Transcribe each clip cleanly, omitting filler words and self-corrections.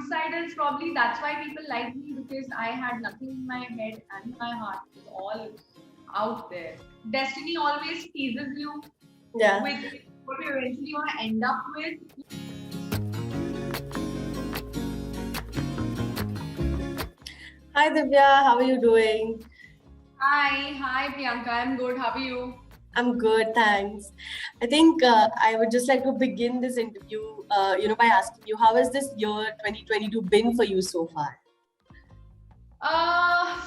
side is probably that's why people like me, because I had nothing in my head and my heart. It was all out there. Destiny always teases you Yeah. with what you eventually want to end up with. Hi Divya, how are you doing? Hi Priyanka. I'm good. How are you? I'm good, thanks. I think I would just like to begin this interview, by asking you, how has this year 2022 been for you so far?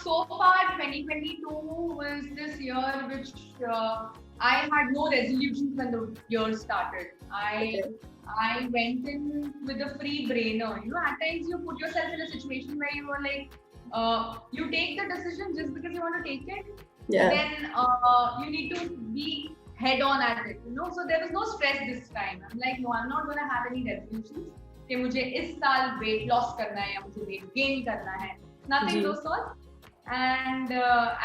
So far, 2022 was this year which I had no resolutions when the year started. I Okay. I went in with a free brainer. At times you put yourself in a situation where you were like, you take the decision just because you want to take it, but Yeah. then you need to be head on at it. So there was no stress this time. I'm like, no, I'm not going to have any resolutions कि मुझे इस साल weight loss करना है या मुझे weight gain करना है. Nothing Ji. those sorts. And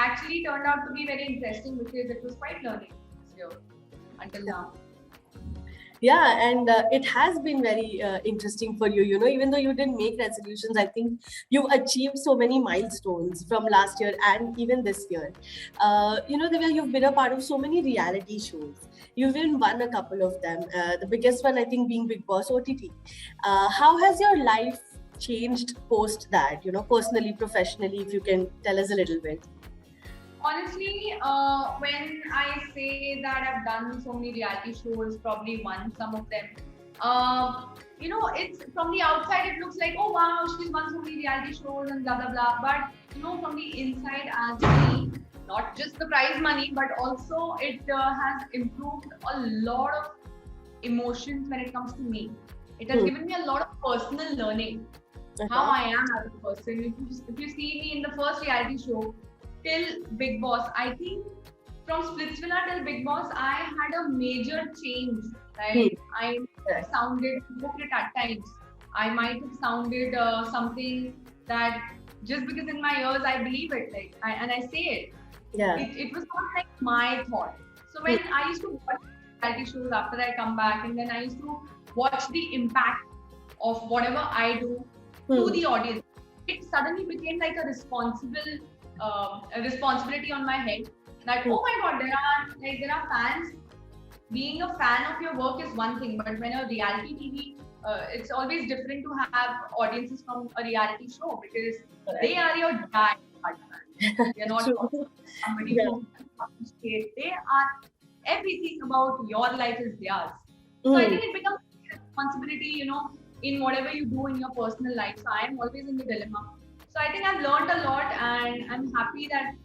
actually turned out to be very interesting because it was quite learning this year until now. Yeah, and it has been very interesting for you. Even though you didn't make resolutions, I think you've achieved so many milestones from last year and even this year. Divya, you've been a part of so many reality shows. You've even won a couple of them. The biggest one, I think, being Big Boss OTT. How has your life changed post that? Personally, professionally, if you can tell us a little bit. Honestly, when I say that I've done so many reality shows, probably won some of them. It's from the outside, it looks like, oh wow, she's won so many reality shows and blah blah blah. But from the inside, as me, not just the prize money, but also it has improved a lot of emotions when it comes to me. It has given me a lot of personal learning, how I am as a person. If you see me in the first reality show till Big Boss, I think from Splitsvilla till Big Boss, I had a major change. Right? I sounded hypocrite at times. I might have sounded something that just because in my ears I believe it, and I say it. Yeah. It was not like my thought. So when I used to watch reality shows after I come back, and then I used to watch the impact of whatever I do to the audience, it suddenly became like a responsibility on my head. That oh my god, there are fans. Being a fan of your work is one thing, but when a reality TV, it's always different to have audiences from a reality show because they are your die hard fans. They're not somebody who appreciate. They are everything about your life is theirs. So I think it becomes a responsibility, in whatever you do in your personal life. So I am always in the dilemma. So I think I've learned a lot, and I'm happy that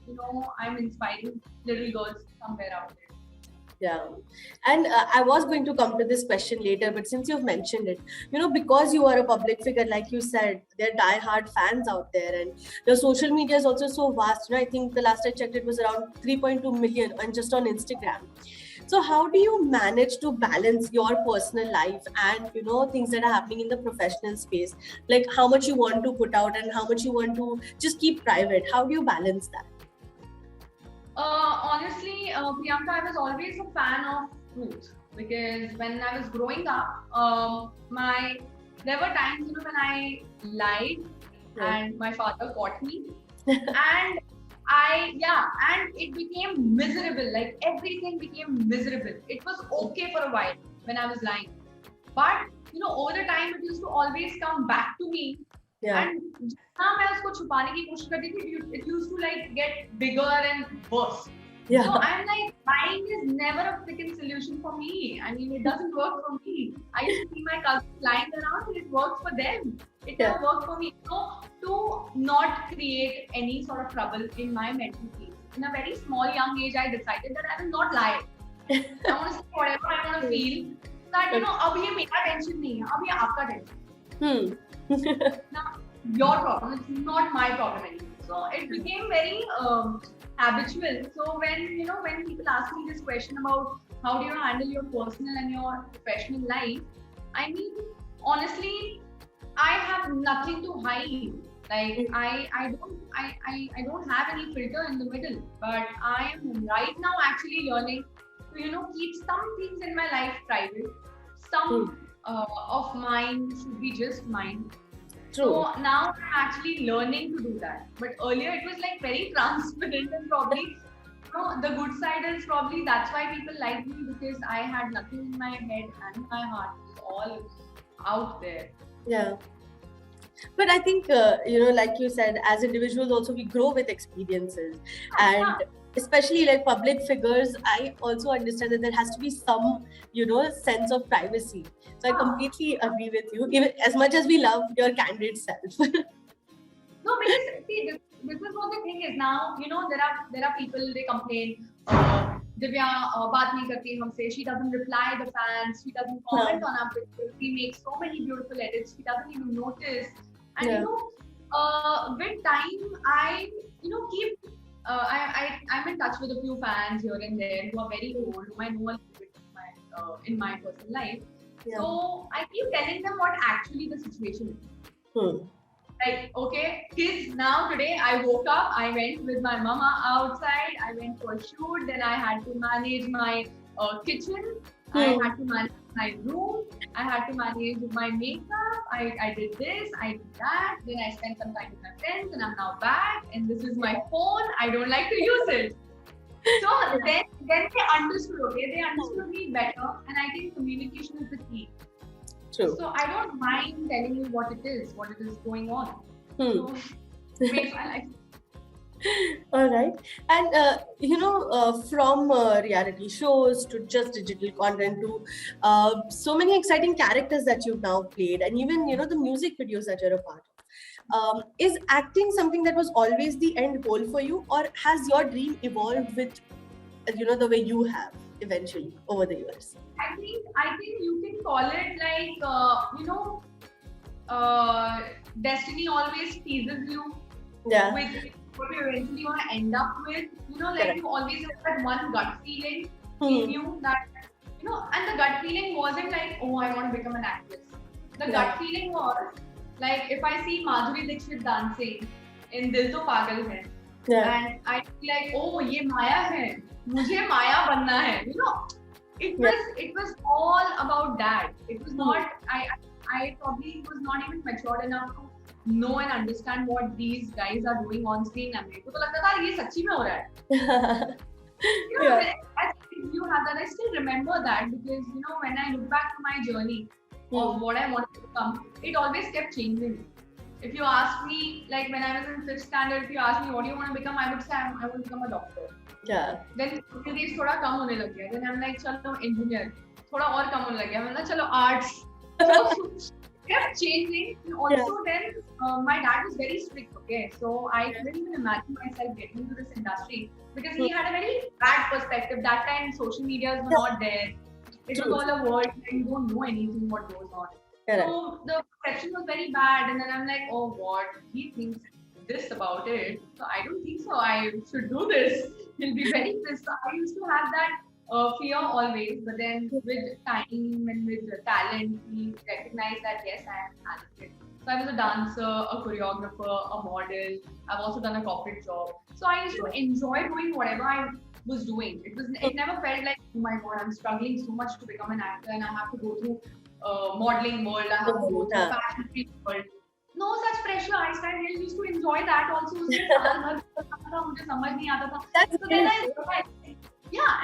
I'm inspiring little girls somewhere out there. Yeah. And I was going to come to this question later, but since you've mentioned it, because you are a public figure, like you said, there are die-hard fans out there, and your social media is also so vast. I think the last I checked, it was around 3.2 million and just on Instagram. So how do you manage to balance your personal life and, things that are happening in the professional space? Like how much you want to put out and how much you want to just keep private? How do you balance that? Honestly, Priyanka, I was always a fan of truth because when I was growing up, there were times when I lied and my father caught me, and and it became miserable. Like everything became miserable. It was okay for a while when I was lying, but over the time it used to always come back to me. And जितना मैं उसको छुपाने की कोशिश करती थी, it used to like get bigger and worse. So I'm like, lying is never a freaking solution for me. I mean, it doesn't work for me. I used to see my cousins lying around and it works for them. It never worked for me. So to not create any sort of trouble in my mental peace, in a very small young age, I decided that I will not lie. I want to say whatever I want to feel. That अब ये मेरा tension नहीं है, अब ये आपका tension. Now, your problem, it's not my problem anymore. So it became very habitual. So when people ask me this question about how do you handle your personal and your professional life, I mean, honestly, I have nothing to hide. Like I don't have any filter in the middle. But I am right now actually learning to keep some things in my life private. Some of mine should be just mine. True. So now I'm actually learning to do that. But earlier it was like very transparent, and probably the good side is probably that's why people like me, because I had nothing in my head and my heart. It was all out there. Yeah. But I think, like you said, as individuals also we grow with experiences. And Yeah. especially like public figures, I also understand that there has to be some, sense of privacy. So I completely agree with you, even as much as we love your candid self. No, because see, this is what the thing is now. There are people, they complain. Divya baat nahi karti humse. She doesn't reply the fans. She doesn't comment on our pictures. We make so many beautiful edits. She doesn't even notice. And Yeah. with time, I keep. I'm in touch with a few fans here and there who are very old, whom I know a little bit in my personal life. Yeah. So I keep telling them what actually the situation is. Like, okay, kids, now today I woke up, I went with my mama outside, I went for a shoot, then I had to manage my kitchen, I had to manage my room, I had to manage my makeup, I did this, I did that, then I spent some time with my friends, and I'm now back, and this is my phone, I don't like to use it. So then they understood, okay, they understood me better, and I think communication is the key. True. So I don't mind telling you what it is going on. So makes my life. All right. And, from reality shows to just digital content to so many exciting characters that you've now played, and even, the music videos that you're a part of. Is acting something that was always the end goal for you, or has your dream evolved with, the way you have eventually over the years? I think you can call it like destiny always teases you Yeah. with what you eventually want to end up with. Correct. You always have that one gut feeling in you that and the gut feeling wasn't like, oh, I want to become an actress. The gut feeling was like, if I see Madhuri Dixit dancing in Dil To Pagal Hai, and I feel like, oh, ye Maya hai, mujhe Maya banna hai. It was all about that. It was not. I probably was not even matured enough to know and understand what these guys are doing on screen. And मेरे को तो लगता था ये सच्ची में हो रहा है. I think you have that. I still remember that because when I look back to my journey of what I wanted to become, it always kept changing. If you ask me, like when I was in 5th standard, if you ask me what do you want to become, I would say I want to become a doctor. Yeah. Then days थोड़ा कम होने लग गया. Then I'm like चलो engineer. थोड़ा और कम होने लग गया. मतलब चलो arts. So kept changing. And also then my dad was very strict. Okay, so I couldn't even imagine myself getting into this industry because he had a very bad perspective. That time social medias were not there. It was all a world where you don't know anything what goes on. So the perception was very bad, and then I'm like, oh God, he thinks this about it. So I don't think so. I should do this. He'll be very pissed. So I used to have that fear always, but then with time and with talent, we recognize that yes, I am talented. So I was a dancer, a choreographer, a model. I've also done a corporate job. So I used to enjoy doing whatever I was doing. It never felt like, oh my God, I'm struggling so much to become an actor, and I have to go through modeling world. I have to go through fashion world. No such pressure. I started used to enjoy that also. मुझे समझ नहीं आता था. So then I realized,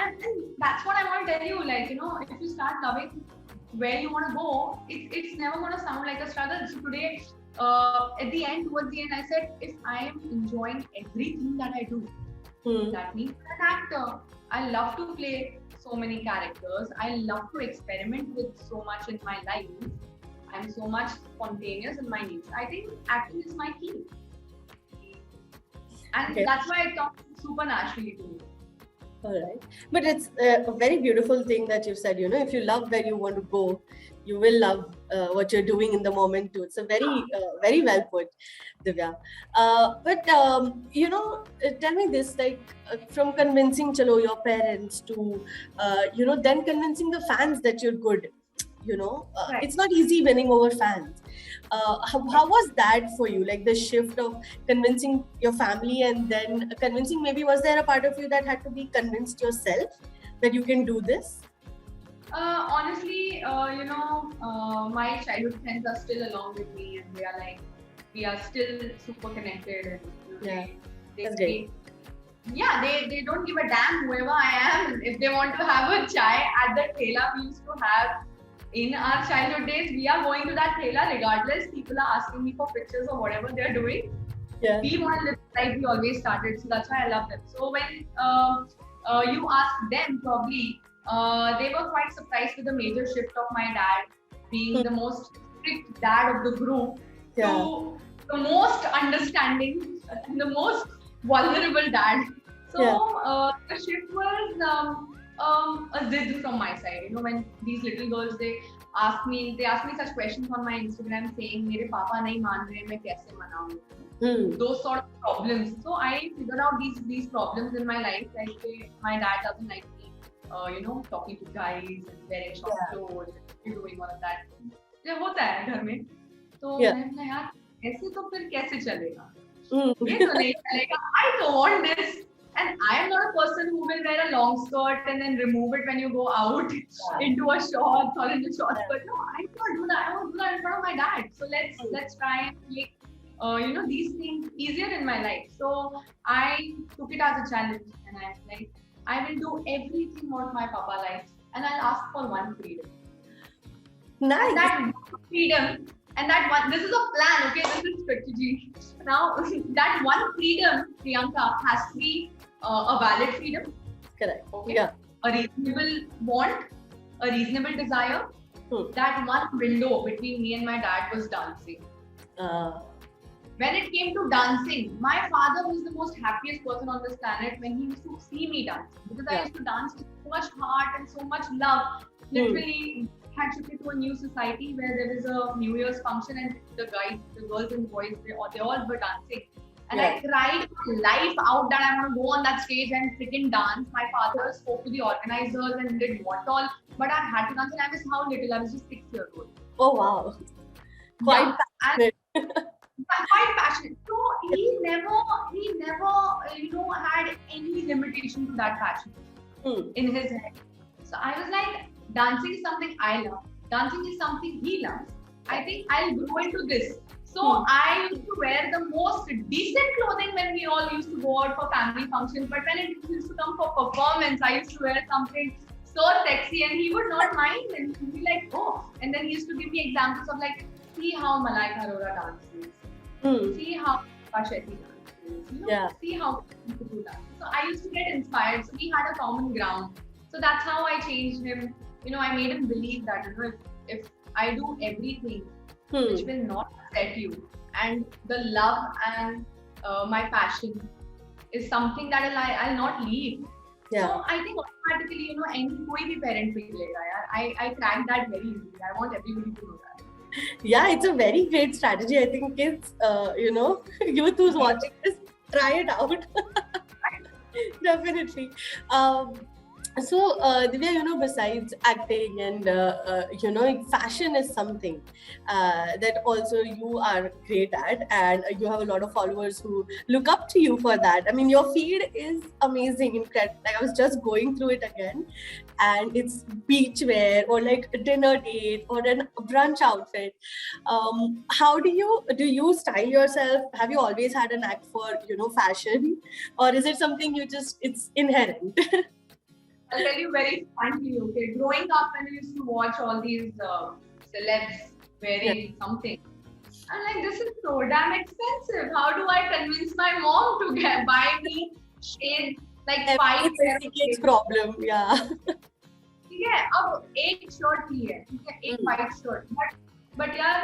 and that's what I want to tell you. Like if you start loving where you want to go, it's never going to sound like a struggle. So today, towards the end, I said, if I am enjoying everything that I do, that means I'm an actor. I love to play so many characters. I love to experiment with so much in my life. I'm so much spontaneous in my needs. I think acting is my key. And that's why it comes super naturally to me. All right. But it's a very beautiful thing that you said, if you love where you want to go, you will love what you're doing in the moment too. It's a very, very well put, Divya. But tell me this, like from convincing your parents to, then convincing the fans that you're good. It's not easy winning over fans. How was that for you? Like the shift of convincing your family and then convincing, maybe was there a part of you that had to be convinced yourself that you can do this? Honestly, my childhood friends are still along with me, and they are like, we are still super connected, and Yeah, they, that's great. yeah, they don't give a damn whoever I am. If they want to have a chai at the thela we used to have in our childhood days, we are going to that thela regardless. People are asking me for pictures or whatever they're doing. Yeah. We want to live the life we always started. So that's why I love them. So when you ask them, probably they were quite surprised with the major shift of my dad being the most strict dad of the group to the most understanding and the most vulnerable dad. So the shift was a zid from my side. You know, when these little girls they ask me such questions on my Instagram saying, "मेरे पापा नहीं मान रहे, मैं कैसे मनाऊं?" Those sort of problems. So I figured out these problems in my life. Like my dad doesn't like me, talking to guys and wearing short clothes and doing all of that. ये होता है घर में. तो मैंने कहा यार ऐसे तो फिर कैसे चलेगा? ये तो नहीं चलेगा. I don't want this. And I am not a person who will wear a long skirt and then remove it when you go out into a shorts or into short skirt. No, I can't do that. I won't do that in front of my dad. So let's try and make these things easier in my life. So I took it as a challenge, and I was like, I will do everything what my papa likes, and I'll ask for one freedom. Nice. And that one freedom, and that one. This is a plan, okay? This is strategy. Now that one freedom, Priyanka, has to be a valid freedom. Correct. Okay. Yeah. A reasonable want, a reasonable desire. That one window between me and my dad was dancing. When it came to dancing, my father was the most happiest person on this planet when he used to see me dancing, because I used to dance with so much heart and so much love. Literally, had shifted to a new society where there is a New Year's function and the guys, the girls and boys, they all were dancing. And I cried my life out that I want to go on that stage and freaking dance. My father spoke to the organizers and did what all, but I had to dance, and I was how little? I was just 6 years old. Oh wow! Quite passionate. Quite passionate. So he never, had any limitation to that passion in his head. So I was like, dancing is something I love. Dancing is something he loves. I think I'll grow into this. So I used to wear the most decent clothing when we all used to go out for family functions. But when it used to come for performance, I used to wear something so sexy, and he would not mind. And he'd be like, oh. And then he used to give me examples of like, see how Malaika Arora dances. See how Shetty dances. See how people do that. So I used to get inspired. So we had a common ground. So that's how I changed him. I made him believe that if I do everything which will not upset you, and the love and my passion is something that I'll not leave. So I think automatically, koi bhi parent pilega yaar. I cracked that very easily. I want everybody to know that. Yeah, it's a very great strategy. I think kids, youth who's watching this, try it out. Definitely. So, Divya, besides acting and, fashion is something that also you are great at, and you have a lot of followers who look up to you for that. I mean, your feed is amazing, incredible. Like, I was just going through it again, and it's beachwear or like a dinner date or a brunch outfit. How do you style yourself? Have you always had a knack for, fashion, or is it something it's inherent? I'll tell you very frankly, okay. Growing up, when I used to watch all these celebs wearing something, I'm like, this is so damn expensive. How do I convince my mom to buy me shades like 5 pairs of shades? Problem, yeah. Yeah, अब एक shirt ही है, ठीक है, एक white shirt. But यार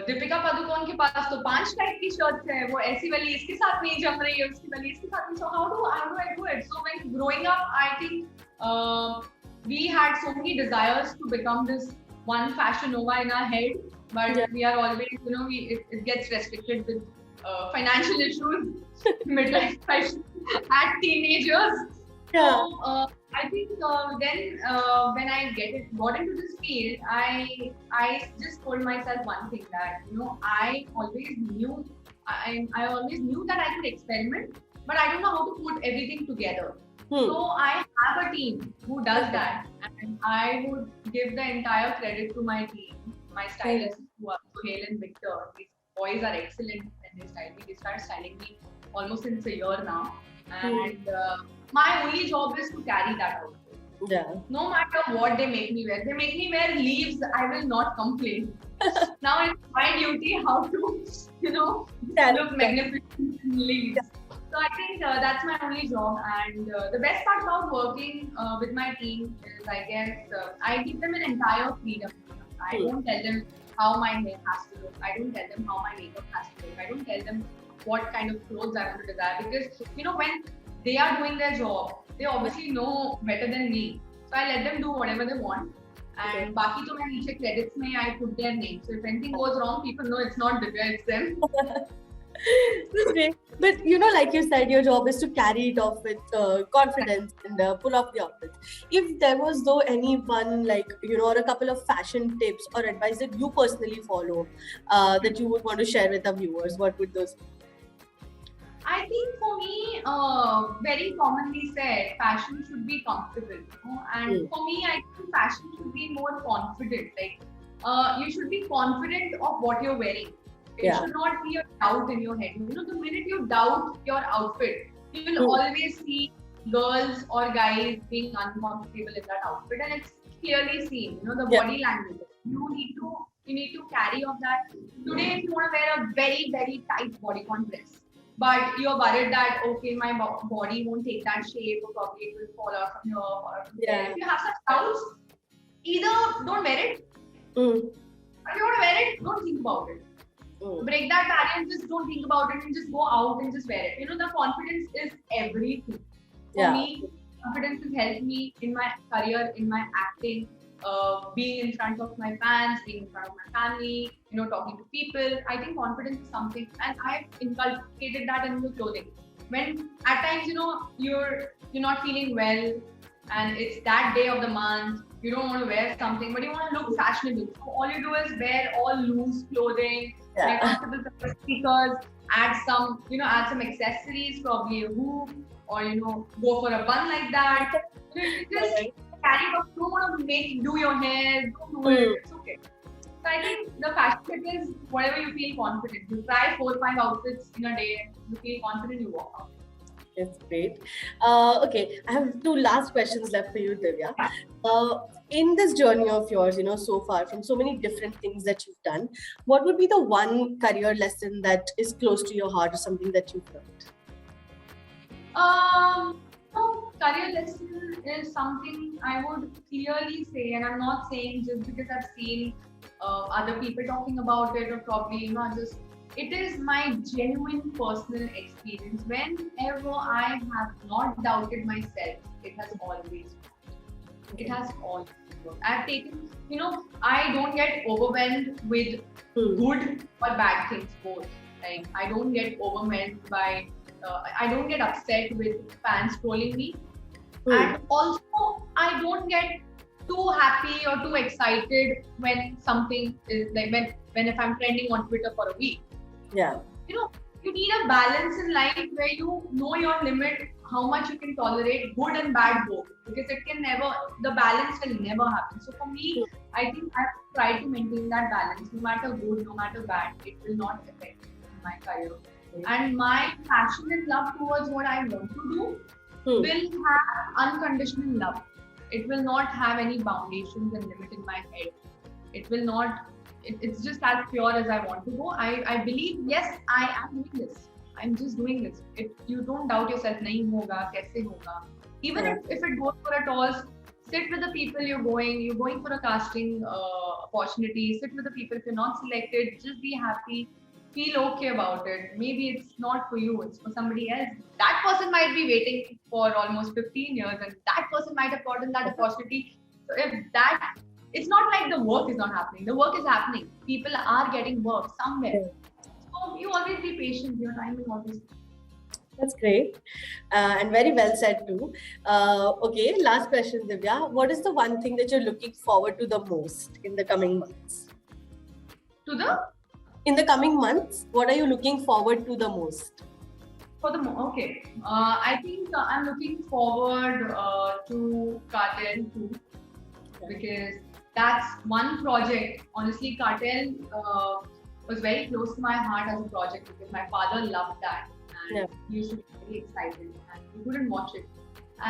दीपिका पादुकोण के पास तो 5 type की शर्ट्स है. वो ऐसी वाली इसके साथ नहीं जम रही है, उसकी वाली इसके साथ नहीं. So how do I do it? So when growing up, I think we had so many desires to become this one fashion nova in our head, but we are always, it gets restricted with financial issues, midlife crisis at teenagers. So I think then when I got into this field, I just told myself one thing, that I always knew that I could experiment, but I don't know how to put everything together. So I have a team who does that, and I would give the entire credit to my team, my stylists who are Suhail and Victor. boys are excellent when they style me. They start styling me almost since a year now. And my only job is to carry that out. Yeah. No matter what they make me wear. They make me wear leaves, I will not complain. Now it's my duty how to, look magnificent in leaves. So I think that's my only job. And the best part about working with my team is, I guess, I give them an entire freedom. I don't tell them how my hair has to look. I don't tell them how my makeup has to look. I don't tell them what kind of clothes I want to desire, because when they are doing their job, they obviously know better than me. So I let them do whatever they want. And बाकी तो मैं नीचे credits में I put their name. So if anything goes wrong, people know it's not Divya, it's them. That's great. But like you said, your job is to carry it off with confidence and pull off the outfits. If there was though anyone or a couple of fashion tips or advice that you personally follow that you would want to share with our viewers, what would those be? I think for me, very commonly said, fashion should be comfortable. And for me, I think fashion should be more confident. You should be confident of what you're wearing. It should not be a doubt in your head. The minute you doubt your outfit, you will always see girls or guys being uncomfortable in that outfit, and it's clearly seen. The body language. You need to carry off that. Today, if you want to wear a very, very tight bodycon dress, but you're worried that, okay, my body won't take that shape, or probably it will fall out from here or from there. If you have such doubts, either don't wear it, or if you want to wear it, don't think about it. Break that barrier and just don't think about it and just go out and just wear it. The confidence is everything. For me, confidence has helped me in my career, in my acting, being in front of my fans, being in front of my family, talking to people. I think confidence is something, and I've inculcated that in the clothing. When at times, you're not feeling well, and it's that day of the month, you don't want to wear something, but you want to look fashionable. So all you do is wear all loose clothing, wear comfortable speakers, add some accessories, probably a hoop, or go for a bun like that. Just carry it off. Don't want to do your hair, don't do it. It's okay. So I think the fashion tip is whatever you feel confident. You try 4 or 5 outfits in a day, you feel confident, you walk out. That's great. Okay, I have 2 last questions left for you, Divya. In this journey of yours, so far, from so many different things that you've done, what would be the one career lesson that is close to your heart, or something that you've learned? Career lesson is something I would clearly say, and I'm not saying just because I've seen other people talking about it, or probably it is my genuine personal experience. Whenever I have not doubted myself, it has always worked. It has always worked. I've taken, I don't get overwhelmed with good or bad things both. I don't get overwhelmed by, I don't get upset with fans trolling me. And also, I don't get too happy or too excited when something is when if I'm trending on Twitter for a week. Yeah. You need a balance in life where you know your limit, how much you can tolerate, good and bad both, because the balance will never happen. So for me, I think I've tried to maintain that balance, no matter good, no matter bad, it will not affect my career. And my passion and love towards what I want to do will have unconditional love. It will not have any foundations and limit in my head. It will not. It's just as pure as I want to go. I believe, yes, I am doing this. I'm just doing this. If you don't doubt yourself, nahi hoga, kaise hoga. Even if it goes for a toss, sit with the people you're going for a casting opportunity, sit with the people. If you're not selected, just be happy. Feel okay about it. Maybe it's not for you, it's for somebody else. That person might be waiting for almost 15 years, and that person might have gotten that opportunity. So it's not like the work is not happening. The work is happening. People are getting work somewhere. So you always be patient. Your time will always come. That's great. And very well said too. Okay, last question, Divya. What is the one thing that you're looking forward to the most in the coming months? In the coming months, what are you looking forward to the most? I think I'm looking forward to Cartel 2, because that's one project. Honestly, Cartel, was very close to my heart as a project because my father loved that and Yeah. he used to be very excited and he couldn't watch it.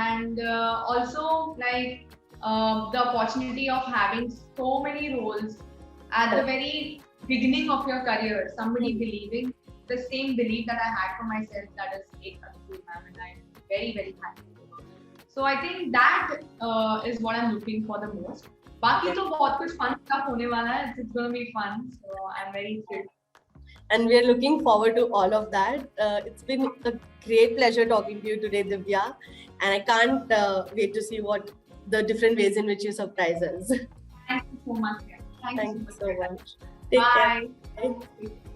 And also like the opportunity of having so many roles at the very beginning of your career, somebody believing the same belief that I had for myself, that is a ma'am, and I'm very, very happy about it. So I think that is what I'm looking for the most. बाकी तो बहुत कुछ fun stuff होने वाला है. It's going to be fun. So I'm very thrilled. And we are looking forward to all of that. It's been a great pleasure talking to you today, Divya. And I can't wait to see what the different ways in which you surprise us. Thank you so much. Thank you Thank you so much. much. Take Bye. care. Bye.